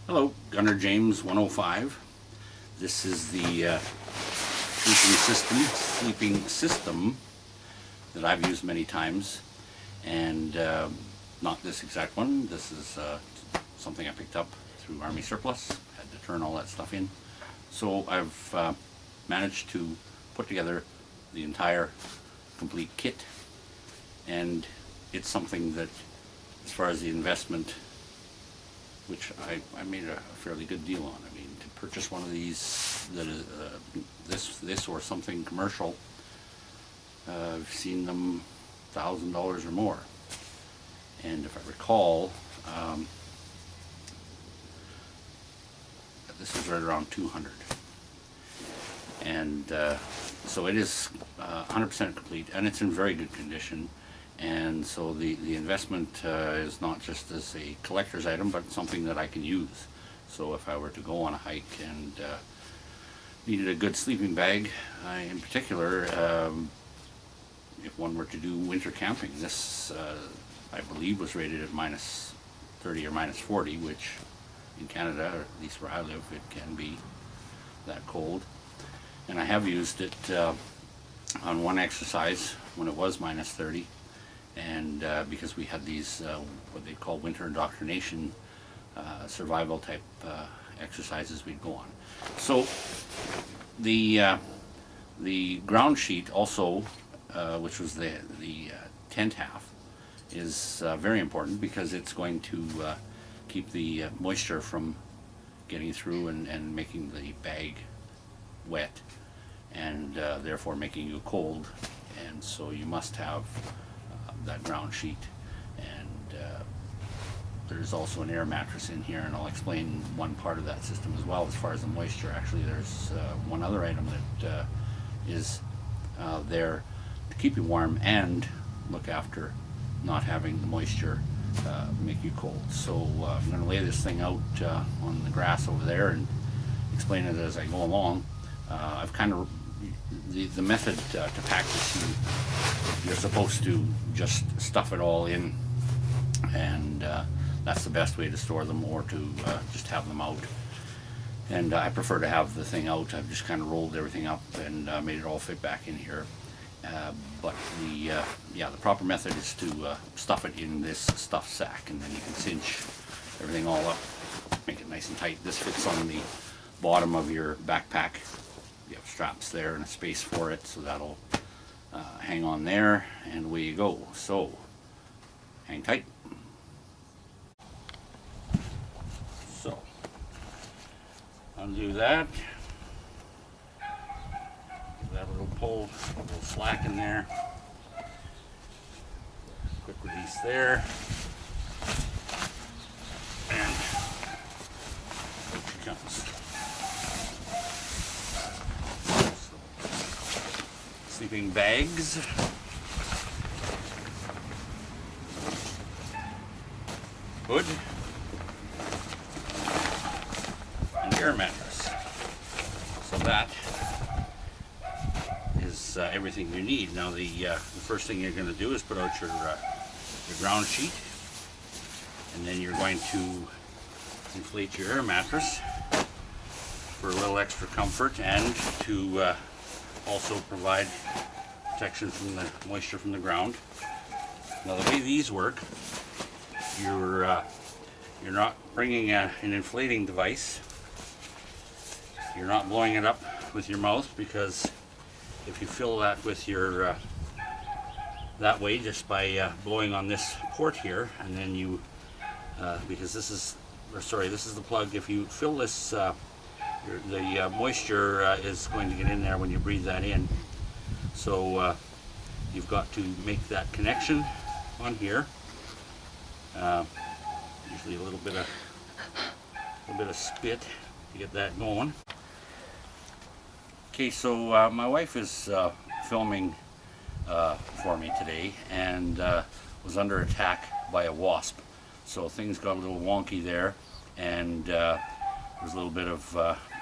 Hello, Gunner James 105. This is the sleeping system that I've used many times, and not this exact one. This is something I picked up through Army surplus. Had to turn all that stuff in. So I've managed to put together the entire complete kit, and it's something that, as far as the investment, which I made a fairly good deal on. I mean, to purchase one of these that is this or something commercial, I've seen them $1,000 or more. And if I recall, this is right around 200. And so it is 100% complete, and it's in very good condition. And so the investment is not just as a collector's item, but something that I can use. So if I were to go on a hike and needed a good sleeping bag, in particular, if one were to do winter camping, this I believe was rated at -30 or -40, which in Canada, or at least where I live, it can be that cold. And I have used it on one exercise when it was -30. And because we had these what they call winter indoctrination survival type exercises we'd go on. So the ground sheet also, which was the tent half, is very important because it's going to keep the moisture from getting through and making the bag wet, and therefore making you cold. And so you must have that ground sheet. And there's also an air mattress in here, and I'll explain one part of that system as well. As far as the moisture, actually there's one other item that is there to keep you warm and look after not having the moisture make you cold. So I'm going to lay this thing out on the grass over there and explain it as I go along. I've kind of the method to pack this, you're supposed to just stuff it all in, and that's the best way to store them, or to just have them out. And I prefer to have the thing out. I've just kind of rolled everything up and made it all fit back in here. But the proper method is to stuff it in this stuffed sack, and then you can cinch everything all up, make it nice and tight. This fits on the bottom of your backpack. You have straps there and a space for it, so that'll hang on there, and away you go. So hang tight. So undo that. Give that little pull, a little slack in there. Quick release there, and out she comes. Sleeping bags, hood, and air mattress. So that is everything you need. Now the first thing you're going to do is put out your ground sheet, and then you're going to inflate your air mattress for a little extra comfort, and to also provide protection from the moisture from the ground. Now the way these work, you're not bringing an inflating device. You're not blowing it up with your mouth, because if you fill that with your that way, just by blowing on this port here, and then you because this is the plug. If you fill this, the moisture is going to get in there when you breathe that in. So you've got to make that connection on here. Usually a little bit of spit to get that going. Okay, so my wife is filming for me today, and was under attack by a wasp. So things got a little wonky there, and there was a little bit of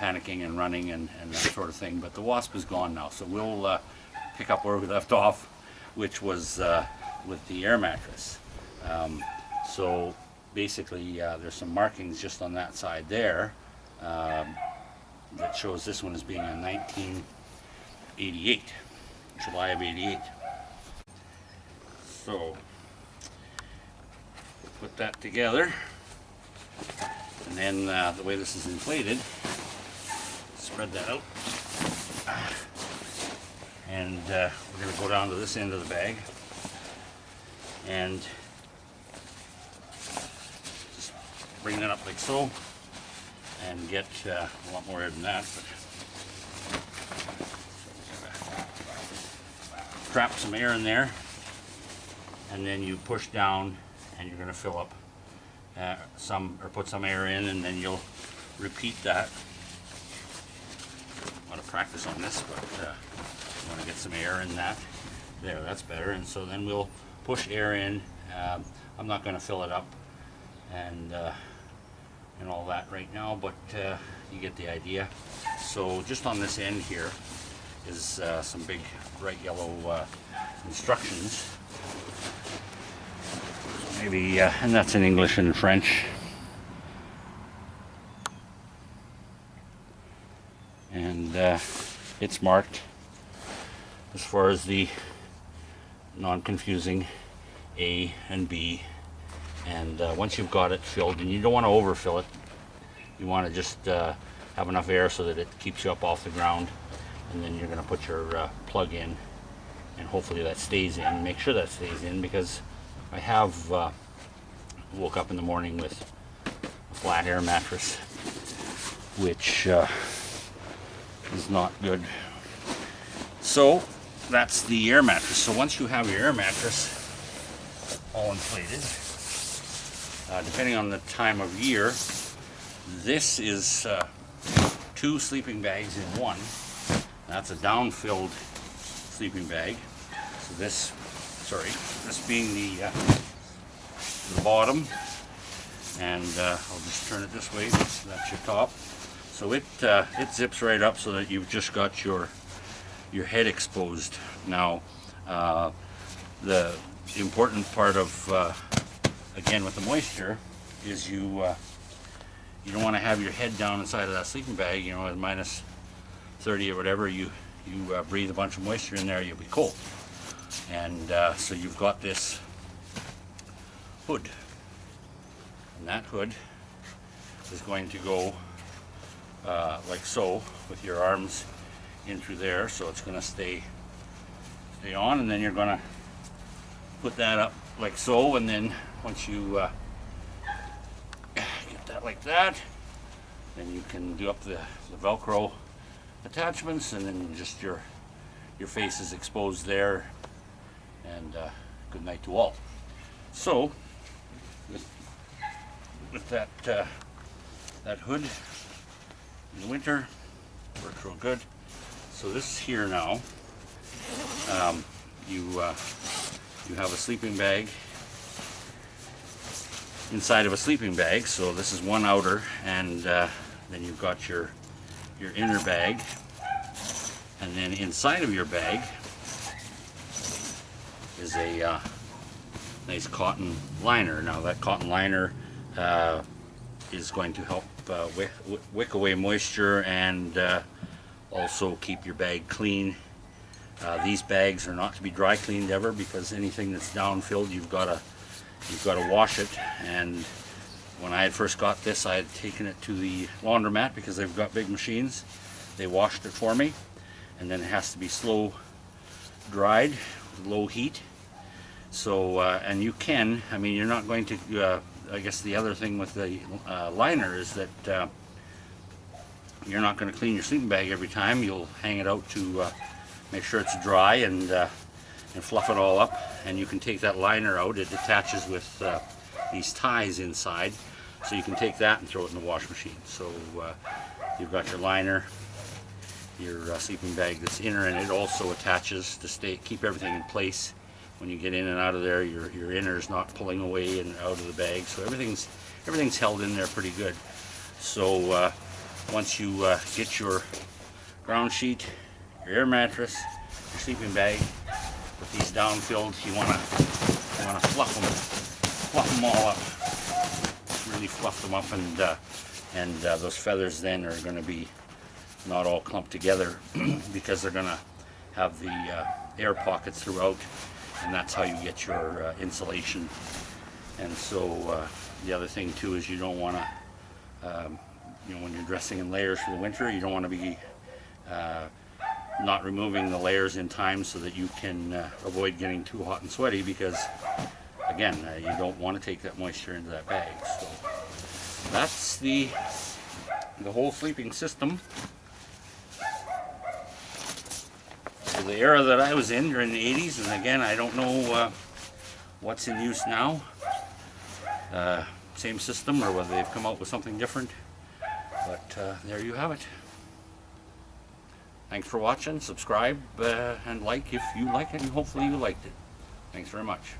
panicking and running and that sort of thing. But the wasp is gone now, so we'll pick up where we left off, which was with the air mattress. So basically there's some markings just on that side there that shows this one as being a 1988, July of 88. So we'll put that together, and then the way this is inflated, spread that out, and we're going to go down to this end of the bag and just bring that up like so, and get a lot more air than that, but trap some air in there, and then you push down and you're going to fill up put some air in, and then you'll repeat that. I want to practice on this, but I want to get some air in that. There, that's better. And so then we'll push air in. I'm not going to fill it up and all that right now, but you get the idea. So just on this end here is some big bright yellow instructions. Maybe, and that's in English and French. And it's marked as far as the non-confusing A and B. And once you've got it filled, and you don't want to overfill it, you want to just have enough air so that it keeps you up off the ground. And then you're going to put your plug in, and hopefully that stays in. Make sure that stays in, because I have woke up in the morning with a flat air mattress, which is not good. So that's the air mattress. So once you have your air mattress all inflated, depending on the time of year, this is 2 sleeping bags in one. That's a down-filled sleeping bag. So this being the bottom, and I'll just turn it this way. That's your top. So it zips right up so that you've just got your head exposed. Now, the important part of again with the moisture is you don't want to have your head down inside of that sleeping bag. You know, at minus 30 or whatever, you breathe a bunch of moisture in there, you'll be cold. And so you've got this hood, and that hood is going to go like so, with your arms in through there, so it's going to stay on, and then you're going to put that up like so, and then once you get that like that, then you can do up the Velcro attachments, and then just your face is exposed there, and good night to all. So with that hood in the winter, works real good. So this here now, you have a sleeping bag inside of a sleeping bag. So this is one outer, and then you've got your inner bag, and then inside of your bag is a nice cotton liner. Now that cotton liner is going to help wick away moisture and also keep your bag clean. These bags are not to be dry cleaned ever, because anything that's down filled, you've got to wash it. And when I had first got this, I had taken it to the laundromat because they've got big machines. They washed it for me, and then it has to be slow dried with low heat. So and you can, I mean, you're not going to I guess the other thing with the liner is that you're not going to clean your sleeping bag every time. You'll hang it out to make sure it's dry, and fluff it all up. And you can take that liner out. It attaches with these ties inside, so you can take that and throw it in the wash machine. So you've got your liner, your sleeping bag that's inner, and it also attaches to keep everything in place. When you get in and out of there, your inner is not pulling away and out of the bag, so everything's held in there pretty good. So once you get your ground sheet, your air mattress, your sleeping bag with these down filled, you want to fluff them all up. really fluff them up, and those feathers then are going to be not all clumped together because they're going to have the air pockets throughout, and that's how you get your insulation. And so the other thing too is you don't want to, when you're dressing in layers for the winter, you don't want to be not removing the layers in time so that you can avoid getting too hot and sweaty, because again, you don't want to take that moisture into that bag. So that's the whole sleeping system. So the era that I was in during the 80s, and again, I don't know what's in use now. Same system, or whether they've come out with something different. But there you have it. Thanks for watching. Subscribe and like if you like it, and hopefully you liked it. Thanks very much.